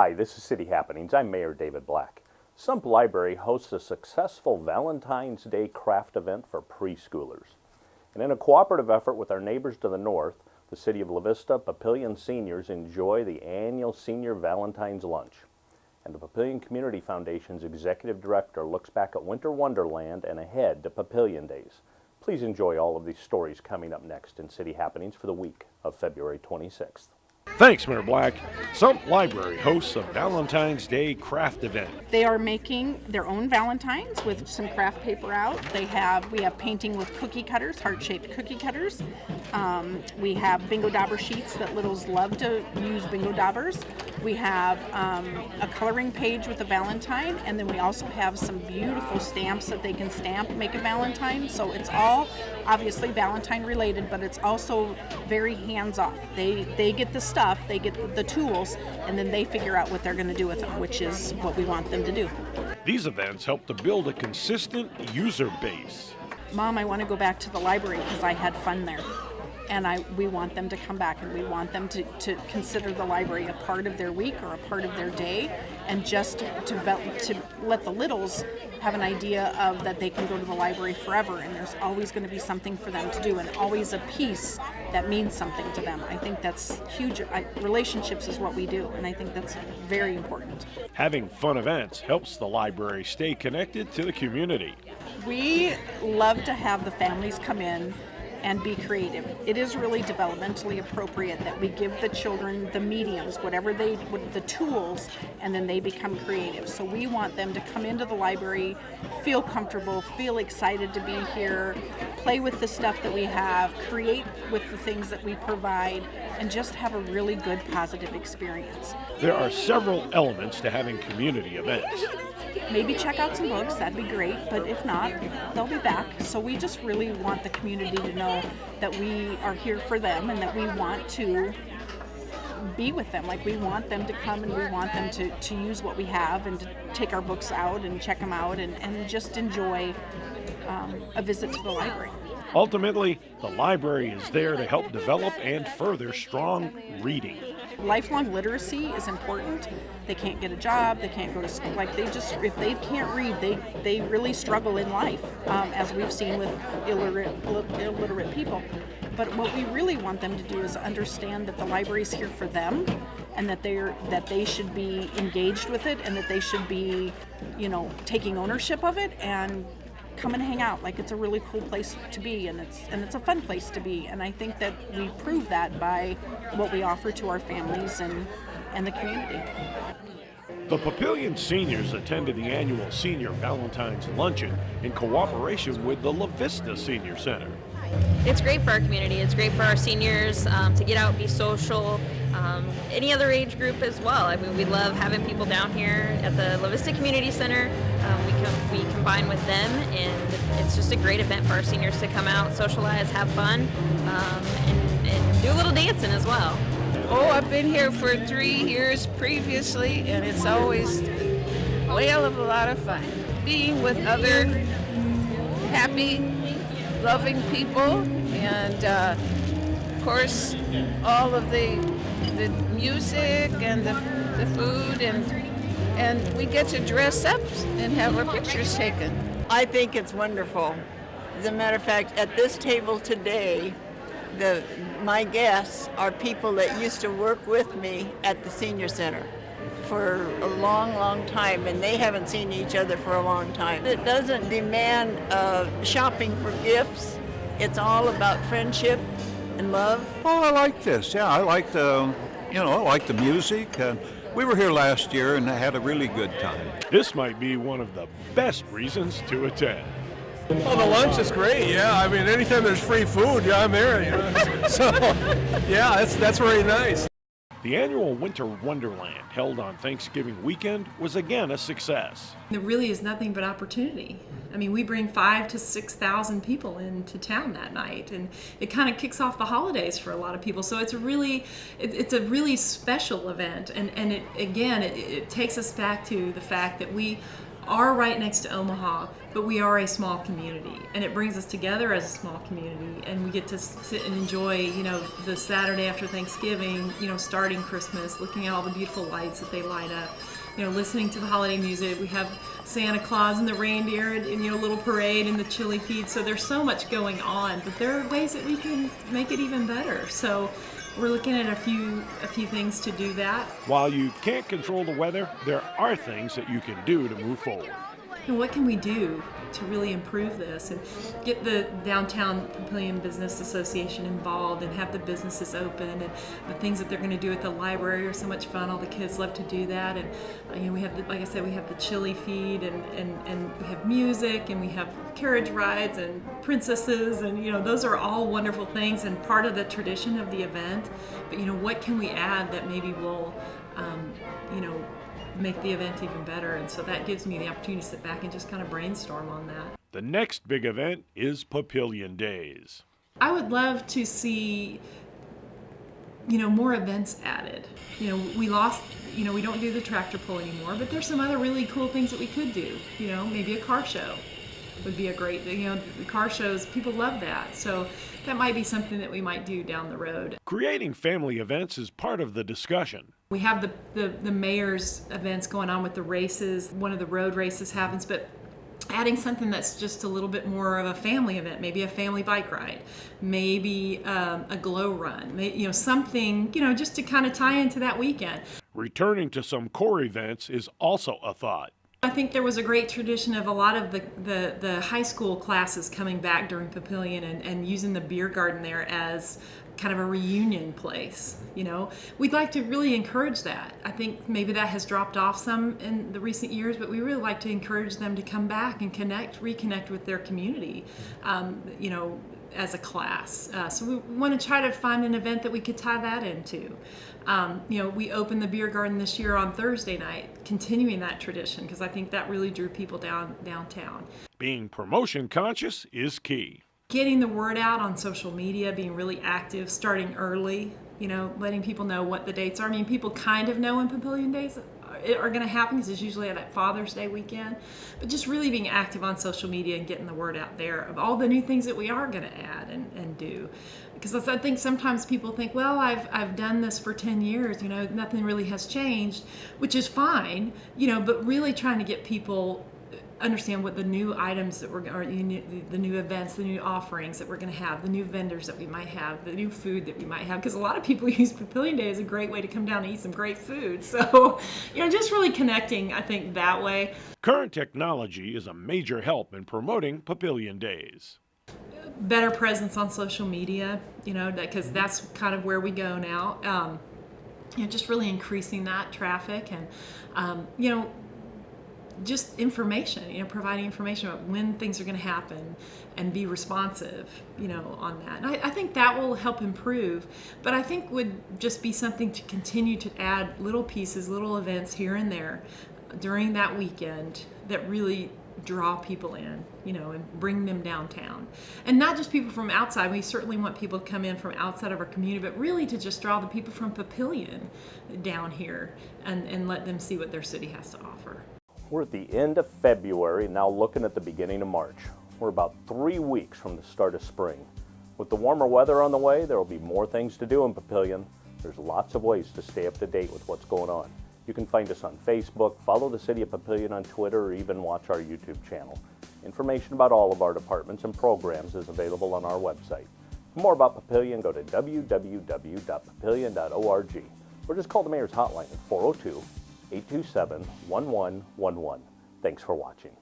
Hi, this is City Happenings. I'm Mayor David Black. Sump Library hosts a successful Valentine's Day craft event for preschoolers. And in a cooperative effort with our neighbors to the north, the City of La Vista Papillion seniors enjoy the annual Senior Valentine's Lunch. And the Papillion Community Foundation's Executive Director looks back at Winter Wonderland and ahead to Papillion Days. Please enjoy all of these stories coming up next in City Happenings for the week of February 26th. Thanks, Mayor Black. Sump Library hosts a Valentine's Day craft event. They are making their own Valentines with some craft paper out. We have painting with cookie cutters, heart-shaped cookie cutters. We have bingo dauber sheets that littles love to use bingo daubers. We have a coloring page with a Valentine, and then we also have some beautiful stamps that they can stamp, make a Valentine. So it's all obviously Valentine related, but it's also very hands-off. They get the stuff, they get the tools, and then they figure out what they're going to do with them, which is what we want them to do. These events help to build a consistent user base. Mom, I want to go back to the library because I had fun there. And we want them to come back, and we want them to consider the library a part of their week or a part of their day, and just to let the littles have an idea of that they can go to the library forever, and there's always going to be something for them to do, and always a piece that means something to them. I think that's huge. Relationships is what we do, and I think that's very important. Having fun events helps the library stay connected to the community. We love to have the families come in and be creative. It is really developmentally appropriate that we give the children the mediums, the tools, and then they become creative. So we want them to come into the library, feel comfortable, feel excited to be here, play with the stuff that we have, create with the things that we provide, and just have a really good, positive experience. There are several elements to having community events. Maybe check out some books, that'd be great, but if not, they'll be back. So we just really want the community to know that we are here for them and that we want to be with them. Like, we want them to come and we want them to use what we have and to take our books out and check them out and just enjoy a visit to the library. Ultimately, the library is there to help develop and further strong reading. Lifelong literacy is important. They can't get a job, they can't go to school. Like, if they can't read, they really struggle in life, as we've seen with illiterate people. But what we really want them to do is understand that the library is here for them, and that they should be engaged with it, and that they should be, taking ownership of it and come and hang out. Like, it's a really cool place to be, and it's a fun place to be. And I think that we prove that by what we offer to our families and the community. The Papillion seniors attended the annual Senior Valentine's Luncheon in cooperation with the La Vista Senior Center. It's great for our community. It's great for our seniors to get out, be social, any other age group as well. I mean, we love having people down here at the La Vista Community Center. We combine with them, and it's just a great event for our seniors to come out, socialize, have fun, and do a little dancing as well. Oh, I've been here for 3 years previously, and it's always a whale of a lot of fun. Being with other happy, loving people, and of course all of the music and the food, and we get to dress up and have our pictures taken. I think it's wonderful. As a matter of fact, at this table today, my guests are people that used to work with me at the senior center for a long, long time, and they haven't seen each other for a long time. It doesn't demand shopping for gifts. It's all about friendship and love. Oh, I like this. Yeah, I like the music. We were here last year and had a really good time. This might be one of the best reasons to attend. Oh, the lunch is great. Yeah, I mean, anytime there's free food, yeah, I'm there. So, yeah, that's very nice. The annual Winter Wonderland, held on Thanksgiving weekend, was again a success. There really is nothing but opportunity. I mean, we bring 5,000 to 6,000 people into town that night, and it kind of kicks off the holidays for a lot of people. So it's a really special event, and it takes us back to the fact that we are right next to Omaha, but we are a small community, and it brings us together as a small community, and we get to sit and enjoy, you know, the Saturday after Thanksgiving, you know, starting Christmas, looking at all the beautiful lights that they light up, you know, listening to the holiday music. We have Santa Claus and the reindeer and you know, little parade and the chili feed. So there's so much going on, but there are ways that we can make it even better. So we're looking at a few things to do that. While you can't control the weather, there are things that you can do to move forward. And what can we do to really improve this and get the Downtown Papillion Business Association involved and have the businesses open, and the things that they're going to do at the library are so much fun. All the kids love to do that, and you know, we have, like I said, we have the chili feed, and we have music, and we have carriage rides and princesses, and you know, those are all wonderful things and part of the tradition of the event. But you know, what can we add that maybe will you know, make the event even better? And so that gives me the opportunity to sit back and just kind of brainstorm on that. The next big event is Papillion Days. I would love to see, you know, more events added. You know, we lost, you know, we don't do the tractor pull anymore, but there's some other really cool things that we could do. You know, maybe a car show would be a great, you know, the car shows, people love that. So that might be something that we might do down the road. Creating family events is part of the discussion. We have the mayor's events going on with the races. One of the road races happens, but adding something that's just a little bit more of a family event, maybe a family bike ride, maybe a glow run, maybe, you know, something, you know, just to kind of tie into that weekend. Returning to some core events is also a thought. I think there was a great tradition of a lot of the high school classes coming back during Papillion and using the beer garden there as kind of a reunion place. You know, we'd like to really encourage that. I think maybe that has dropped off some in the recent years, but we really like to encourage them to come back and reconnect with their community, you know, as a class. So we want to try to find an event that we could tie that into. You know, we opened the beer garden this year on Thursday night, continuing that tradition, because I think that really drew people downtown. Being promotion conscious is key. Getting the word out on social media, being really active, starting early, you know, letting people know what the dates are. I mean, people kind of know when Papillion Days are going to happen because it's usually at that Father's Day weekend, but just really being active on social media and getting the word out there of all the new things that we are going to add and do. Because I think sometimes people think, well, I've done this for 10 years, you know, nothing really has changed, which is fine, you know, but really trying to get people understand what the new items that the new events, the new offerings that we're going to have, the new vendors that we might have, the new food that we might have, because a lot of people use Papillion Day as a great way to come down and eat some great food. So, you know, just really connecting, I think, that way. Current technology is a major help in promoting Papillion Days. Better presence on social media, you know, because that's kind of where we go now. You know, just really increasing that traffic and, you know, just information, you know, providing information about when things are going to happen and be responsive, you know, on that. And I think that will help improve, but I think would just be something to continue to add little pieces, little events here and there during that weekend that really draw people in, you know, and bring them downtown. And not just people from outside. We certainly want people to come in from outside of our community, but really to just draw the people from Papillion down here and let them see what their city has to offer. We're at the end of February, now looking at the beginning of March. We're about 3 weeks from the start of spring. With the warmer weather on the way, there will be more things to do in Papillion. There's lots of ways to stay up to date with what's going on. You can find us on Facebook, follow the City of Papillion on Twitter, or even watch our YouTube channel. Information about all of our departments and programs is available on our website. For more about Papillion, go to www.papillion.org or just call the Mayor's Hotline at 402-827-1111. Thanks for watching.